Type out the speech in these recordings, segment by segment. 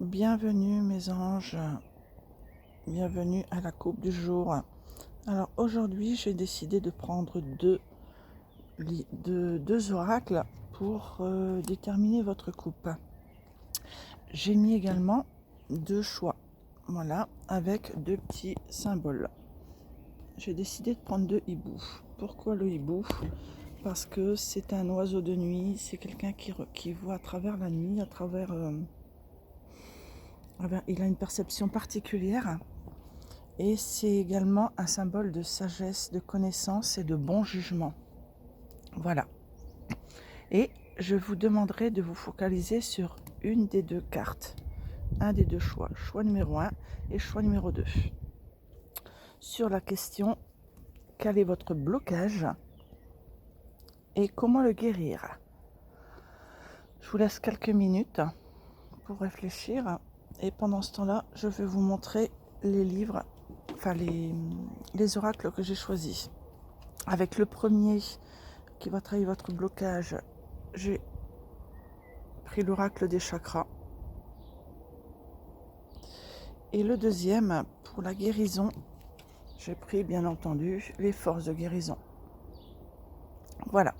Bienvenue mes anges, bienvenue à la coupe du jour. Alors aujourd'hui j'ai décidé de prendre deux oracles pour déterminer votre coupe. J'ai mis également deux choix, voilà, avec deux petits symboles. J'ai décidé de prendre deux hiboux. Pourquoi le hibou? Parce que c'est un oiseau de nuit, c'est quelqu'un qui voit à travers la nuit, il a une perception particulière et c'est également un symbole de sagesse, de connaissance et de bon jugement. Voilà. Et je vous demanderai de vous focaliser sur une des deux cartes, un des deux choix, choix numéro 1 et choix numéro 2. Sur la question, quel est votre blocage et comment le guérir? Je vous laisse quelques minutes pour réfléchir. Et pendant ce temps-là, je vais vous montrer les livres, les oracles que j'ai choisis. Avec le premier qui va travailler votre blocage, j'ai pris l'oracle des chakras. Et le deuxième, pour la guérison, j'ai pris bien entendu les forces de guérison. Voilà.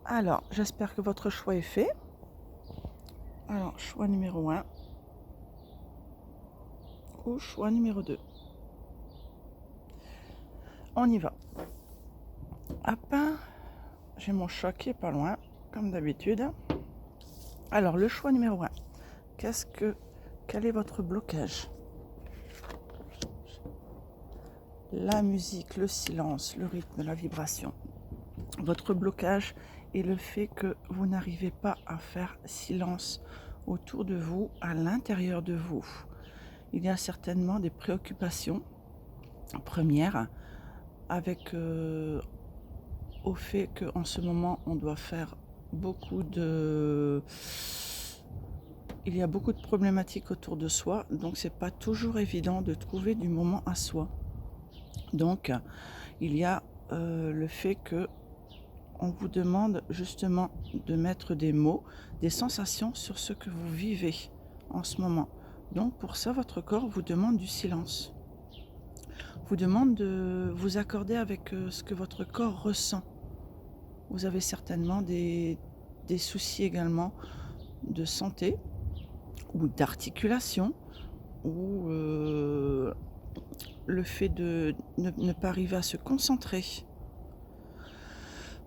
Alors, j'espère que votre choix est fait. Alors, choix numéro 1 ou choix numéro 2. On y va. Hop, j'ai mon chat qui est pas loin, comme d'habitude. Alors, le choix numéro 1. Quel est votre blocage? La musique, le silence, le rythme, la vibration. Votre blocage est le fait que vous n'arrivez pas à faire silence autour de vous, à l'intérieur de vous. Il y a certainement des préoccupations premières avec au fait qu'en ce moment on doit faire il y a beaucoup de problématiques autour de soi, donc c'est pas toujours évident de trouver du moment à soi. Donc il y a le fait que on vous demande justement de mettre des mots, des sensations sur ce que vous vivez en ce moment. Donc pour ça, votre corps vous demande du silence. Vous demande de vous accorder avec ce que votre corps ressent. Vous avez certainement des soucis également de santé ou d'articulation ou le fait de ne pas arriver à se concentrer.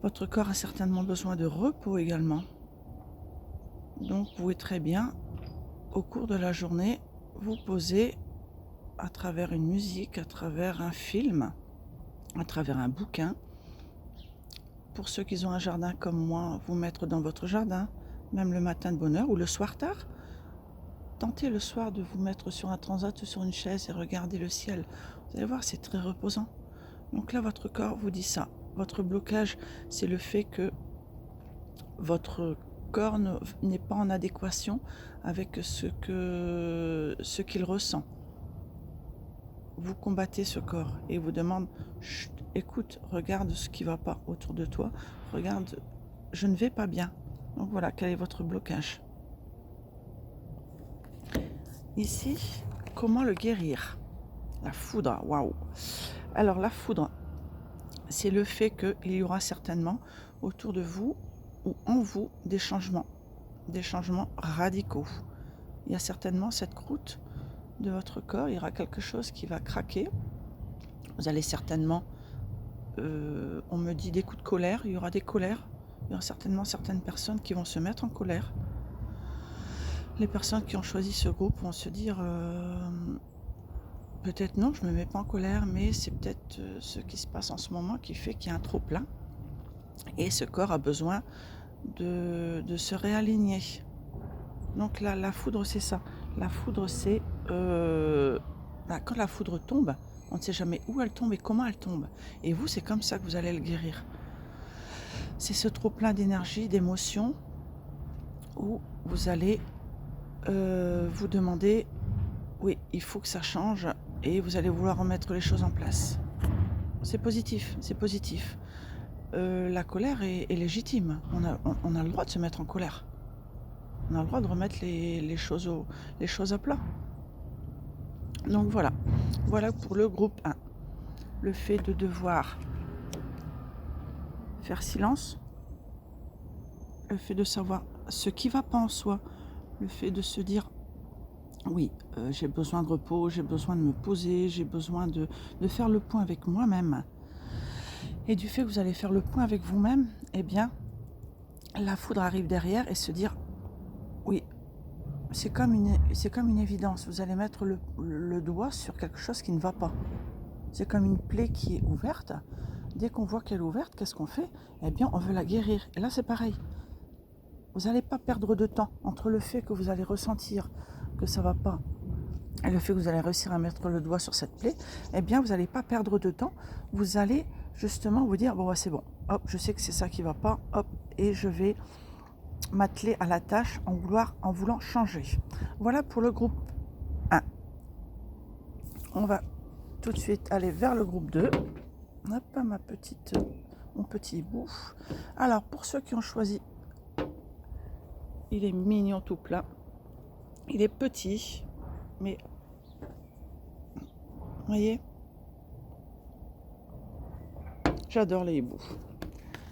Votre corps a certainement besoin de repos également. Donc vous pouvez très bien, au cours de la journée, vous poser à travers une musique, à travers un film, à travers un bouquin. Pour ceux qui ont un jardin comme moi, vous mettre dans votre jardin, même le matin de bonne heure ou le soir tard. Tentez le soir de vous mettre sur un transat ou sur une chaise et regarder le ciel. Vous allez voir, c'est très reposant. Donc là, votre corps vous dit ça. Votre blocage, c'est le fait que votre corps n'est pas en adéquation avec ce qu'il ressent. Vous combattez ce corps et vous demande chut, écoute, regarde ce qui ne va pas autour de toi, regarde, je ne vais pas bien. Donc voilà, quel est votre blocage? Ici, comment le guérir? La foudre, waouh! Alors la foudre, c'est le fait qu'il y aura certainement autour de vous ou en vous des changements radicaux. Il y a certainement cette croûte de votre corps, il y aura quelque chose qui va craquer. Vous allez certainement, on me dit des coups de colère, il y aura des colères, il y aura certainement certaines personnes qui vont se mettre en colère. Les personnes qui ont choisi ce groupe vont se dire peut-être non, je ne me mets pas en colère, mais c'est peut-être ce qui se passe en ce moment qui fait qu'il y a un trop plein et ce corps a besoin de se réaligner. Donc là, la foudre, c'est ça. La foudre, c'est quand la foudre tombe, on ne sait jamais où elle tombe et comment elle tombe. Et vous, c'est comme ça que vous allez le guérir. C'est ce trop plein d'énergie, d'émotions, où vous allez vous demander, oui, il faut que ça change, et vous allez vouloir remettre les choses en place. C'est positif, c'est positif. La colère est légitime. On a le droit de se mettre en colère. On a le droit de remettre les choses à plat. Donc voilà. Voilà pour le groupe 1. Le fait de devoir faire silence, le fait de savoir ce qui ne va pas en soi, le fait de se dire oui, j'ai besoin de repos, j'ai besoin de me poser, j'ai besoin de faire le point avec moi-même. Et du fait que vous allez faire le point avec vous-même, eh bien, la foudre arrive derrière et se dire oui, c'est comme une évidence. Vous allez mettre le doigt sur quelque chose qui ne va pas. C'est comme une plaie qui est ouverte. Dès qu'on voit qu'elle est ouverte, qu'est-ce qu'on fait? Eh bien, on veut la guérir. Et là, c'est pareil. Vous n'allez pas perdre de temps entre le fait que vous allez ressentir que ça ne va pas et le fait que vous allez réussir à mettre le doigt sur cette plaie. Eh bien, vous n'allez pas perdre de temps. Vous allez justement vous dire, bon, c'est bon. Hop, je sais que c'est ça qui ne va pas. Hop, et je vais m'atteler à la tâche en voulant changer. Voilà pour le groupe 1. On va tout de suite aller vers le groupe 2. Hop, mon petit bout. Alors, pour ceux qui ont choisi, il est mignon tout plein. Il est petit, mais vous voyez, j'adore les hiboux.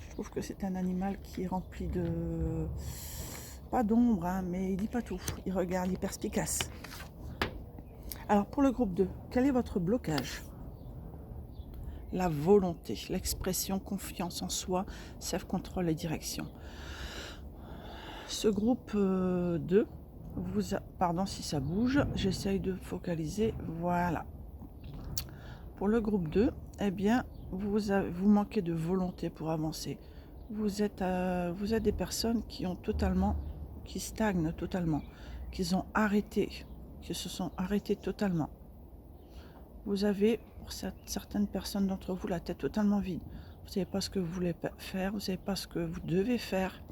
Je trouve que c'est un animal qui est rempli de... pas d'ombre, hein, mais il dit pas tout. Il regarde, il est perspicace. Alors pour le groupe 2, quel est votre blocage? La volonté, l'expression confiance en soi, self-control et direction. Ce groupe 2, pardon si ça bouge, j'essaye de focaliser, voilà. Pour le groupe 2, eh bien, vous manquez de volonté pour avancer. Vous êtes des personnes qui stagnent totalement, qui se sont arrêtées totalement. Vous avez, pour certaines personnes d'entre vous, la tête totalement vide. Vous ne savez pas ce que vous voulez faire, vous ne savez pas ce que vous devez faire.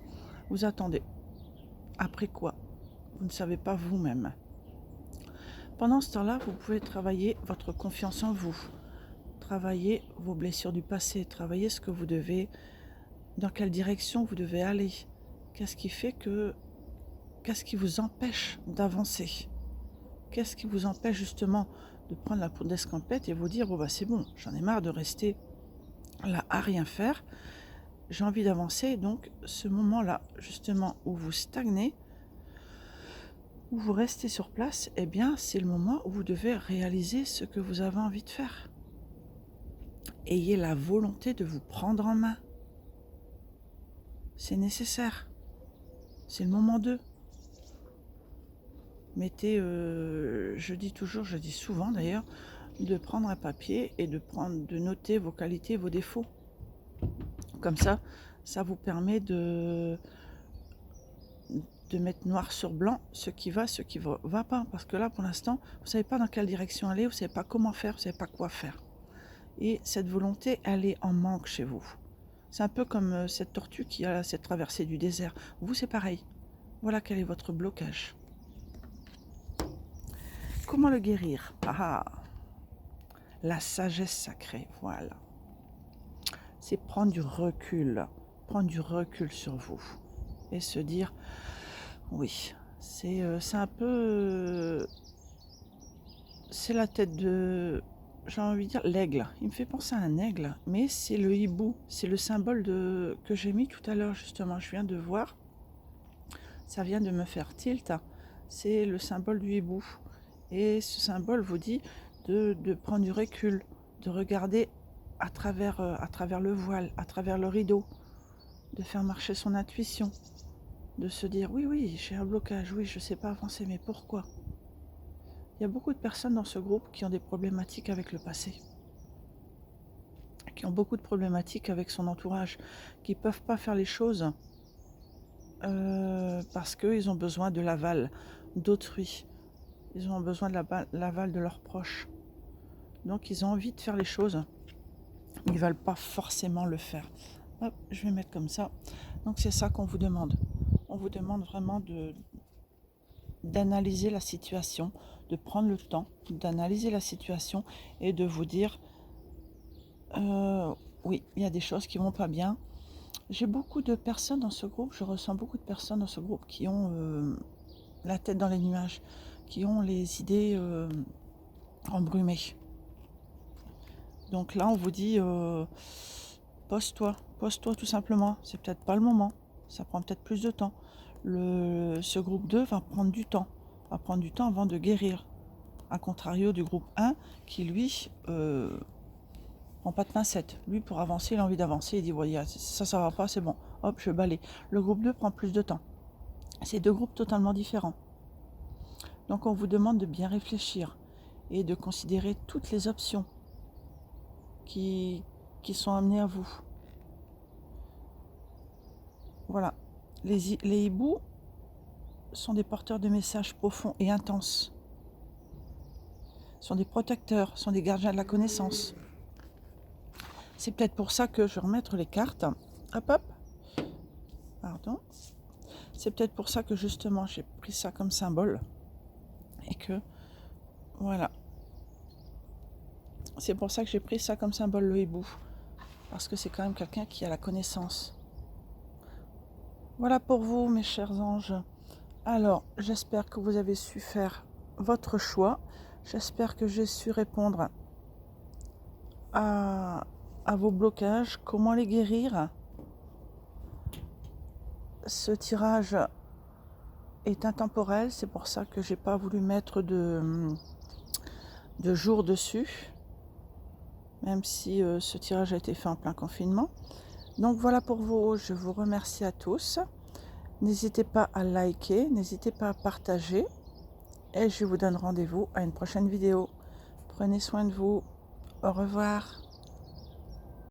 Vous attendez. Après quoi? Vous ne savez pas vous-même. Pendant ce temps-là, vous pouvez travailler votre confiance en vous. Travailler vos blessures du passé. Travailler ce que vous devez, dans quelle direction vous devez aller. Qu'est-ce qui vous empêche d'avancer? Qu'est-ce qui vous empêche justement de prendre la poudre d'escampette et vous dire bon c'est bon, j'en ai marre de rester là à rien faire, j'ai envie d'avancer. Donc ce moment-là justement où vous stagnez, où vous restez sur place, eh bien c'est le moment où vous devez réaliser ce que vous avez envie de faire. Ayez la volonté de vous prendre en main. C'est nécessaire. C'est le moment d'eux. Mettez, je dis souvent d'ailleurs, de prendre un papier et de noter vos qualités, vos défauts. Comme ça vous permet de mettre noir sur blanc ce qui va pas. Parce que là, pour l'instant, vous ne savez pas dans quelle direction aller, vous ne savez pas comment faire, vous ne savez pas quoi faire. Et cette volonté, elle est en manque chez vous. C'est un peu comme cette tortue qui a cette traversée du désert. Vous, c'est pareil. Voilà quel est votre blocage. Comment le guérir? La sagesse sacrée, voilà. C'est prendre du recul sur vous et se dire, oui, c'est un peu, c'est la tête de, j'ai envie de dire, l'aigle. Il me fait penser à un aigle, mais c'est le hibou, c'est le symbole que j'ai mis tout à l'heure justement, je viens de voir, ça vient de me faire tilt, c'est le symbole du hibou. Et ce symbole vous dit de prendre du recul, de regarder à travers le voile, à travers le rideau, de faire marcher son intuition, de se dire oui, j'ai un blocage, oui, je ne sais pas avancer, mais pourquoi? Il y a beaucoup de personnes dans ce groupe qui ont des problématiques avec le passé, qui ont beaucoup de problématiques avec son entourage, qui ne peuvent pas faire les choses parce qu'ils ont besoin de l'aval d'autrui. Ils ont besoin de l'aval de leurs proches. Donc ils ont envie de faire les choses. Ils ne veulent pas forcément le faire. Hop, je vais mettre comme ça. Donc c'est ça qu'on vous demande. On vous demande vraiment d'analyser la situation, de prendre le temps d'analyser la situation et de vous dire oui, il y a des choses qui vont pas bien. J'ai beaucoup de personnes dans ce groupe, je ressens beaucoup de personnes dans ce groupe qui ont la tête dans les nuages, qui ont les idées embrumées. Donc là, on vous dit, pose-toi tout simplement. C'est peut-être pas le moment, ça prend peut-être plus de temps. Ce groupe 2 va prendre du temps, avant de guérir. A contrario du groupe 1 qui, lui, prend pas de pincettes. Lui, pour avancer, il a envie d'avancer. Il dit, voyez, ça va pas, c'est bon. Hop, je balaye. Le groupe 2 prend plus de temps. C'est deux groupes totalement différents. Donc, on vous demande de bien réfléchir et de considérer toutes les options qui sont amenées à vous. Voilà. Les hiboux sont des porteurs de messages profonds et intenses. Sont des protecteurs, sont des gardiens de la connaissance. C'est peut-être pour ça que je vais remettre les cartes. Hop, hop. Pardon. C'est peut-être pour ça que justement j'ai pris ça comme symbole. Et que, voilà. C'est pour ça que j'ai pris ça comme symbole, le hibou. Parce que c'est quand même quelqu'un qui a la connaissance. Voilà pour vous, mes chers anges. Alors, j'espère que vous avez su faire votre choix. J'espère que j'ai su répondre à vos blocages, comment les guérir. Ce tirage est intemporel, c'est pour ça que j'ai pas voulu mettre de jour dessus, même si ce tirage a été fait en plein confinement. Donc voilà pour vous, je vous remercie à tous. N'hésitez pas à liker, n'hésitez pas à partager, et je vous donne rendez-vous à une prochaine vidéo. Prenez soin de vous, au revoir.